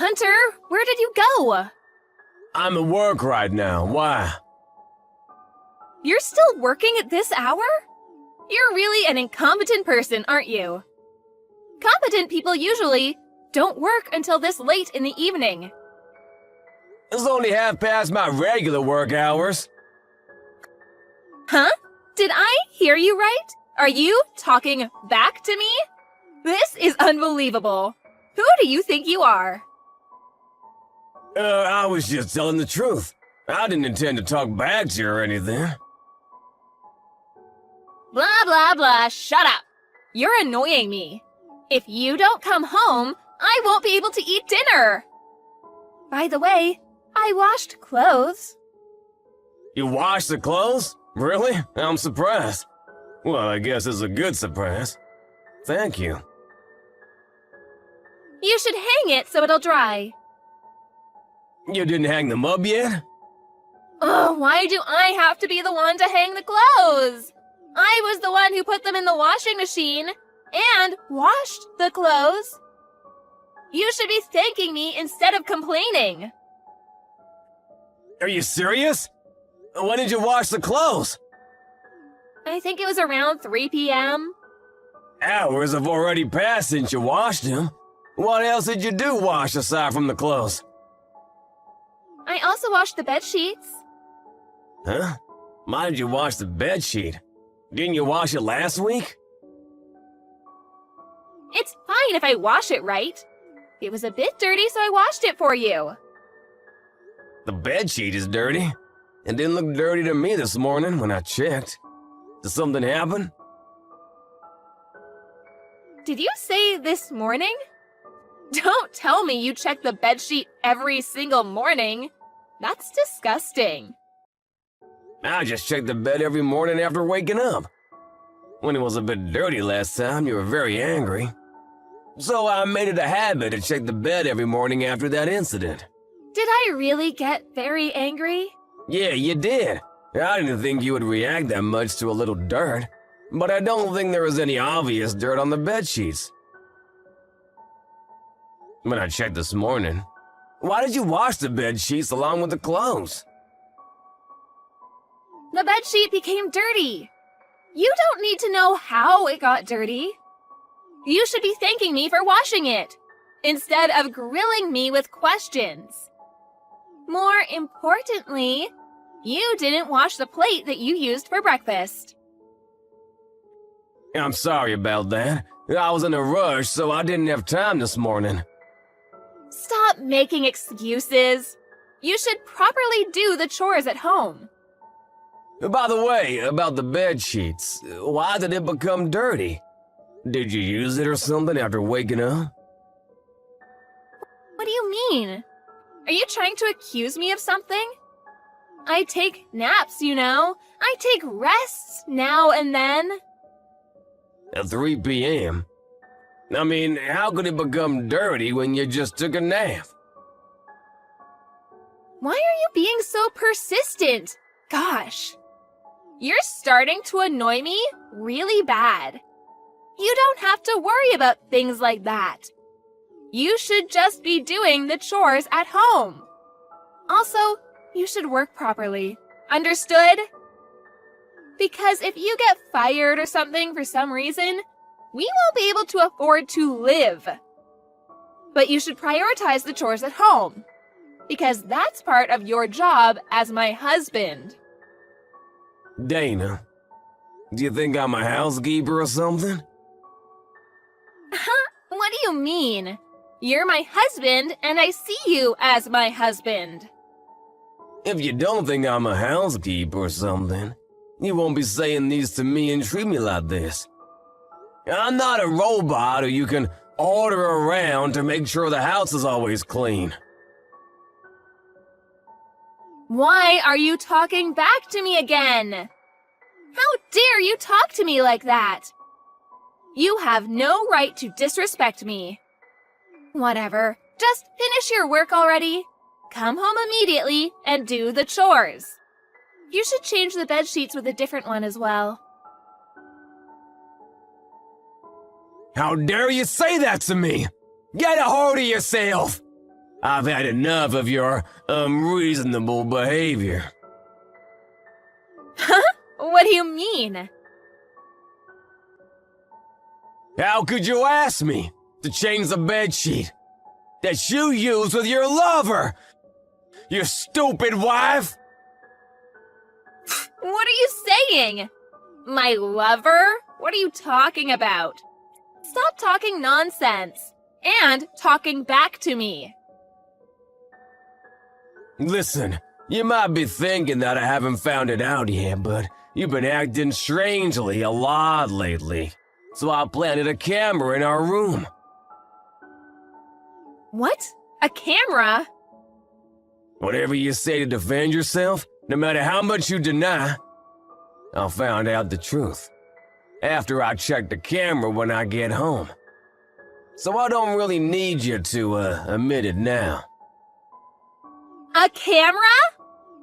Hunter, where did you go? I'm at work right now. Why? You're still working at this hour? You're really an incompetent person, aren't you? Competent people usually don't work until this late in the evening. It's only half past my regular work hours. Huh? Did I hear you right? Are you talking back to me? This is unbelievable. Who do you think you are? I was just telling the truth. I didn't intend to talk back to you or anything. Blah, blah, blah, shut up. You're annoying me. If you don't come home, I won't be able to eat dinner. By the way, I washed clothes. You washed the clothes? Really? I'm surprised. Well, I guess it's a good surprise. Thank you. You should hang it so it'll dry. You didn't hang them up yet? Oh, why do I have to be the one to hang the clothes? I was the one who put them in the washing machine and washed the clothes. You should be thanking me instead of complaining. Are you serious? When did you wash the clothes? I think it was around 3 p.m. Hours have already passed since you washed them. What else did you do wash aside from the clothes? I also washed the bed sheets. Huh? Why did you wash the bed sheet? Didn't you wash it last week? It's fine if I wash it right. It was a bit dirty, so I washed it for you. The bed sheet is dirty. It didn't look dirty to me this morning when I checked. Did something happen? Did you say this morning? Don't tell me you check the bedsheet every single morning. That's disgusting. I just check the bed every morning after waking up. When it was a bit dirty last time, you were very angry. So I made it a habit to check the bed every morning after that incident. Did I really get very angry? Yeah, you did. I didn't think you would react that much to a little dirt, but I don't think there was any obvious dirt on the bed sheets. When I checked this morning, why did you wash the bed sheets along with the clothes? The bedsheet became dirty. You don't need to know how it got dirty. You should be thanking me for washing it, instead of grilling me with questions. More importantly, you didn't wash the plate that you used for breakfast. I'm sorry about that. I was in a rush, so I didn't have time this morning. Stop making excuses. You should properly do the chores at home. By the way, about the bed sheets, why did it become dirty? Did you use it or something after waking up? What do you mean? Are you trying to accuse me of something? I take naps, you know. I take rests now and then. At 3 p.m.? I mean, how could it become dirty when you just took a nap? Why are you being so persistent? Gosh. You're starting to annoy me really bad. You don't have to worry about things like that. You should just be doing the chores at home. Also, you should work properly. Understood? Because if you get fired or something for some reason, we won't be able to afford to live. But you should prioritize the chores at home, because that's part of your job as my husband. Dana, do you think I'm a housekeeper or something? What do you mean? You're my husband, and I see you as my husband. If you don't think I'm a housekeeper or something, you won't be saying these to me and treat me like this. I'm not a robot who you can order around to make sure the house is always clean. Why are you talking back to me again? How dare you talk to me like that? You have no right to disrespect me. Whatever, just finish your work already. Come home immediately and do the chores. You should change the bed sheets with a different one as well. How dare you say that to me? Get a hold of yourself! I've had enough of your unreasonable behavior. Huh? What do you mean? How could you ask me to change the bedsheet that you use with your lover? You stupid wife! What are you saying? My lover? What are you talking about? Stop talking nonsense. And talking back to me. Listen, you might be thinking that I haven't found it out yet, but you've been acting strangely a lot lately. So I planted a camera in our room. What? A camera? Whatever you say to defend yourself, no matter how much you deny, I'll find out the truth after I check the camera when I get home. So I don't really need you to admit it now. A camera?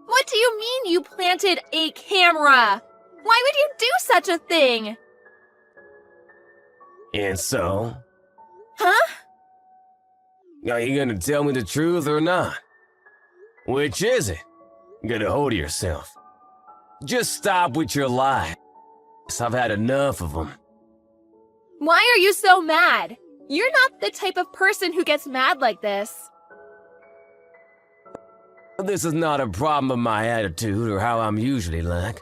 What do you mean you planted a camera? Why would you do such a thing? And so? Huh? Are you gonna tell me the truth or not? Which is it? Get a hold of yourself. Just stop with your lies. I've had enough of them. Why are you so mad? You're not the type of person who gets mad like this. This is not a problem of my attitude or how I'm usually like.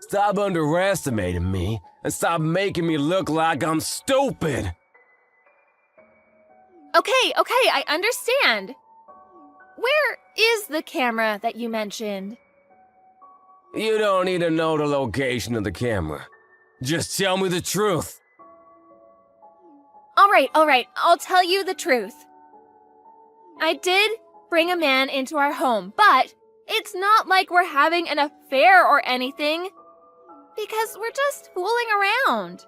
Stop underestimating me and stop making me look like I'm stupid. Okay, I understand. Where is the camera that you mentioned? You don't need to know the location of the camera. Just tell me the truth. All right, I'll tell you the truth. I did bring a man into our home, but it's not like we're having an affair or anything, because we're just fooling around.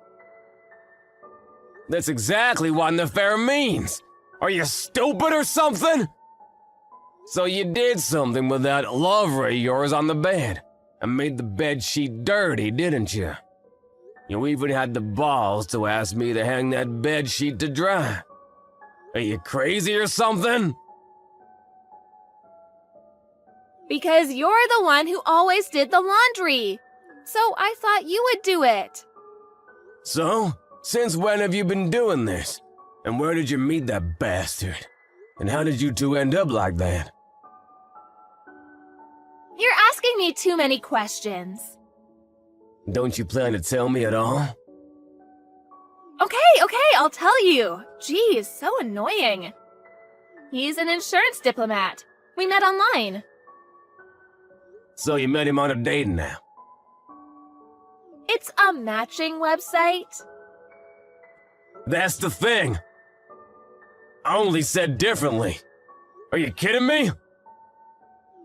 That's exactly what an affair means. Are you stupid or something? So you did something with that lover of yours on the bed and made the bed sheet dirty, didn't you? You even had the balls to ask me to hang that bed sheet to dry. Are you crazy or something? Because you're the one who always did the laundry. So I thought you would do it. So, since when have you been doing this? And where did you meet that bastard? And how did you two end up like that? You're asking me too many questions. Don't you plan to tell me at all? Okay, I'll tell you. Geez, so annoying. He's an insurance diplomat. We met online. So you met him on a dating app? It's a matching website. That's the thing. I only said differently. Are you kidding me?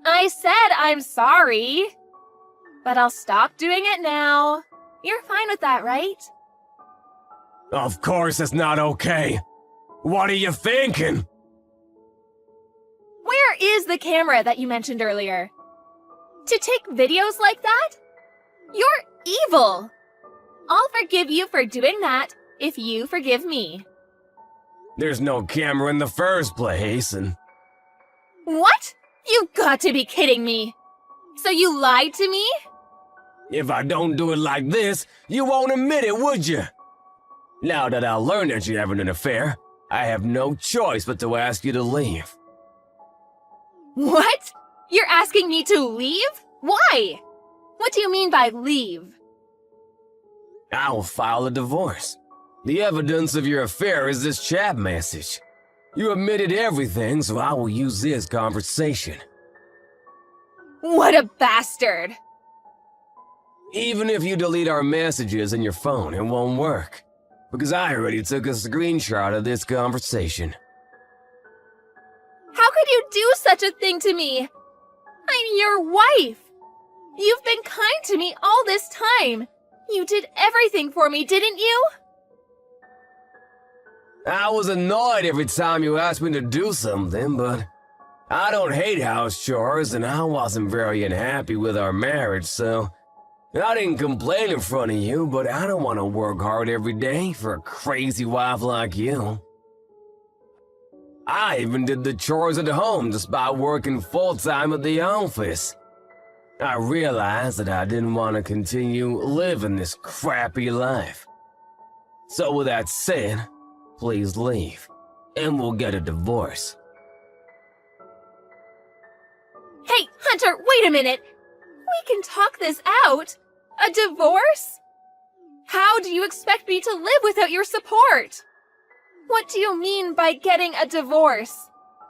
I said I'm sorry. But I'll stop doing it now. You're fine with that, right? Of course it's not okay. What are you thinking? Where is the camera that you mentioned earlier? To take videos like that? You're evil. I'll forgive you for doing that if you forgive me. There's no camera in the first place, and... What? You've got to be kidding me. So you lied to me? If I don't do it like this, you won't admit it, would you? Now that I learned that you're having an affair, I have no choice but to ask you to leave. What? You're asking me to leave? Why? What do you mean by leave? I will file a divorce. The evidence of your affair is this chat message. You admitted everything, so I will use this conversation. What a bastard! Even if you delete our messages in your phone, it won't work. Because I already took a screenshot of this conversation. How could you do such a thing to me? I'm your wife. You've been kind to me all this time. You did everything for me, didn't you? I was annoyed every time you asked me to do something, but I don't hate house chores, and I wasn't very unhappy with our marriage, so I didn't complain in front of you, but I don't want to work hard every day for a crazy wife like you. I even did the chores at home despite working full-time at the office. I realized that I didn't want to continue living this crappy life. So with that said, please leave, and we'll get a divorce. Hey, Hunter, wait a minute. We can talk this out. A divorce? How do you expect me to live without your support? What do you mean by getting a divorce?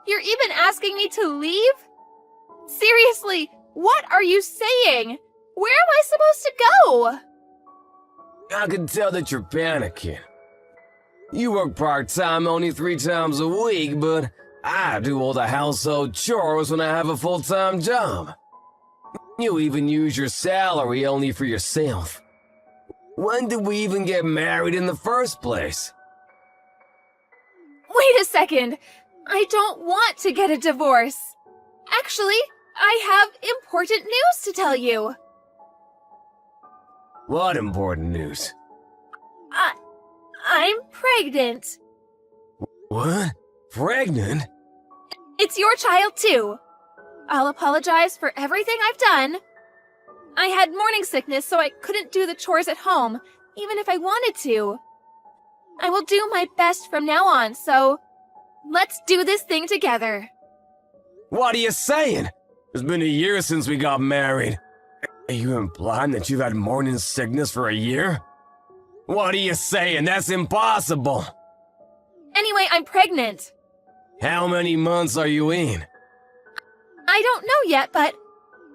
You're even asking me to leave? Seriously, what are you saying? Where am I supposed to go? I can tell that you're panicking. You work part-time only 3 times a week, but I do all the household chores when I have a full-time job. You even use your salary only for yourself. When did we even get married in the first place? Wait a second. I don't want to get a divorce. Actually, I have important news to tell you. What important news? I'm pregnant. What? Pregnant? It's your child, too. I'll apologize for everything I've done. I had morning sickness, so I couldn't do the chores at home, even if I wanted to. I will do my best from now on, so let's do this thing together. What are you saying? It's been a year since we got married. Are you implying that you've had morning sickness for a year? What are you saying? That's impossible. Anyway, I'm pregnant. How many months are you in? I don't know yet, but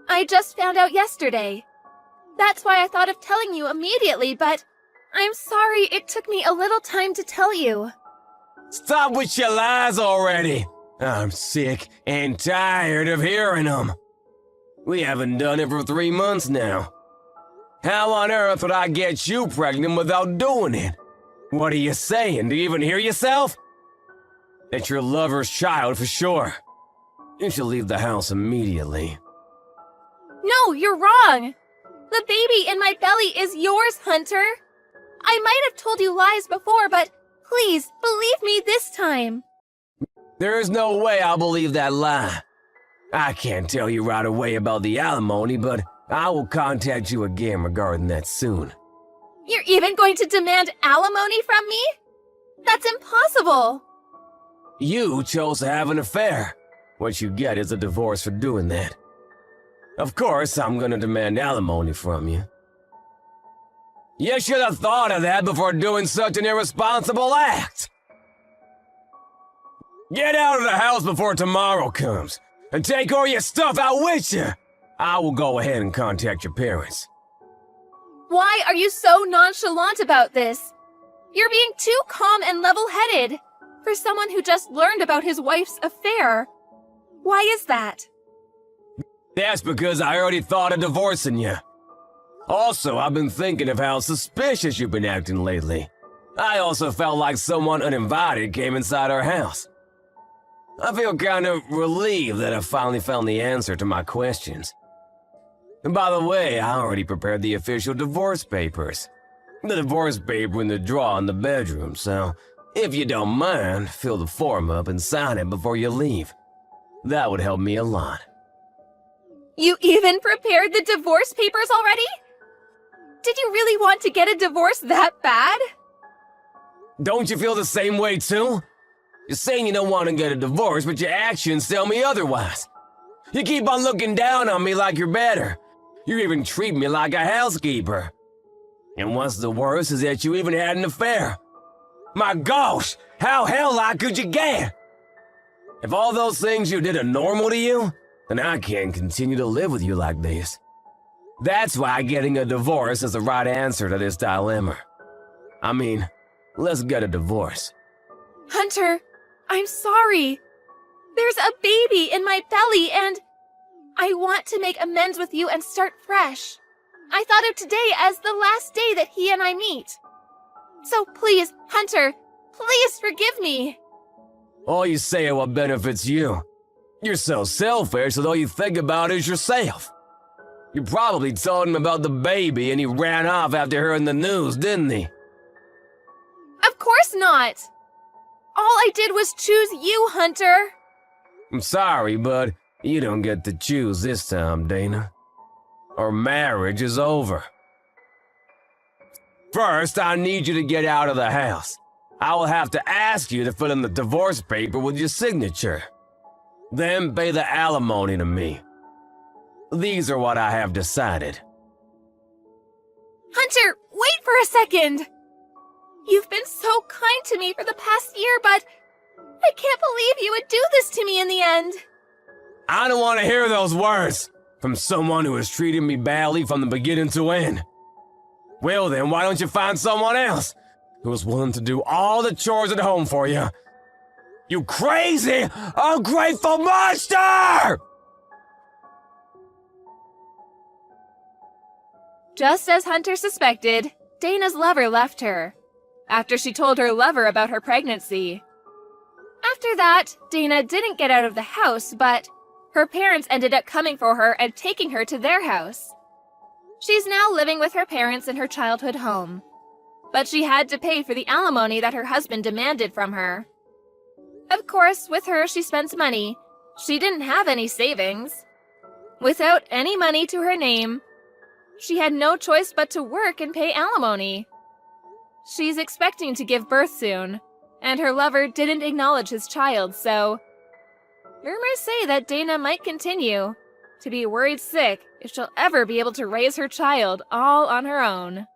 I just found out yesterday. That's why I thought of telling you immediately, but I'm sorry it took me a little time to tell you. Stop with your lies already. I'm sick and tired of hearing them. We haven't done it for 3 months now. How on earth would I get you pregnant without doing it? What are you saying? Do you even hear yourself? It's your lover's child for sure. You should leave the house immediately. No, you're wrong. The baby in my belly is yours, Hunter. I might have told you lies before, but please believe me this time. There is no way I'll believe that lie. I can't tell you right away about the alimony, but I will contact you again regarding that soon. You're even going to demand alimony from me? That's impossible. You chose to have an affair. What you get is a divorce for doing that. Of course, I'm gonna demand alimony from you. You should have thought of that before doing such an irresponsible act. Get out of the house before tomorrow comes, and take all your stuff out with you. I will go ahead and contact your parents. Why are you so nonchalant about this? You're being too calm and level-headed for someone who just learned about his wife's affair. Why is that? That's because I already thought of divorcing you. Also, I've been thinking of how suspicious you've been acting lately. I also felt like someone uninvited came inside our house. I feel kind of relieved that I finally found the answer to my questions. And by the way, I already prepared the official divorce papers. The divorce paper in the drawer in the bedroom, so if you don't mind, fill the form up and sign it before you leave. That would help me a lot. You even prepared the divorce papers already? Did you really want to get a divorce that bad? Don't you feel the same way too? You're saying you don't want to get a divorce, but your actions tell me otherwise. You keep on looking down on me like you're better. You even treat me like a housekeeper. And what's the worst is that you even had an affair. My gosh, how hell-like could you get? If all those things you did are normal to you, then I can't continue to live with you like this. That's why getting a divorce is the right answer to this dilemma. I mean, let's get a divorce. Hunter, I'm sorry. There's a baby in my belly and I want to make amends with you and start fresh. I thought of today as the last day that he and I meet. So please, Hunter, please forgive me. All you say are what benefits you. You're so selfish that all you think about is yourself. You probably told him about the baby and he ran off after hearing the news, didn't he? Of course not. All I did was choose you, Hunter. I'm sorry, but you don't get to choose this time, Dana. Our marriage is over. First, I need you to get out of the house. I will have to ask you to fill in the divorce paper with your signature. Then pay the alimony to me. These are what I have decided. Hunter, wait for a second. You've been so kind to me for the past year, but I can't believe you would do this to me in the end. I don't want to hear those words from someone who has treated me badly from the beginning to end. Well then, why don't you find someone else who is willing to do all the chores at home for you? You crazy, ungrateful monster! Just as Hunter suspected, Dana's lover left her, after she told her lover about her pregnancy. After that, Dana didn't get out of the house, but her parents ended up coming for her and taking her to their house. She's now living with her parents in her childhood home, but she had to pay for the alimony that her husband demanded from her. Of course, with her, she spends money. She didn't have any savings. Without any money to her name, she had no choice but to work and pay alimony. She's expecting to give birth soon, and her lover didn't acknowledge his child, so rumors say that Dana might continue to be worried sick if she'll ever be able to raise her child all on her own.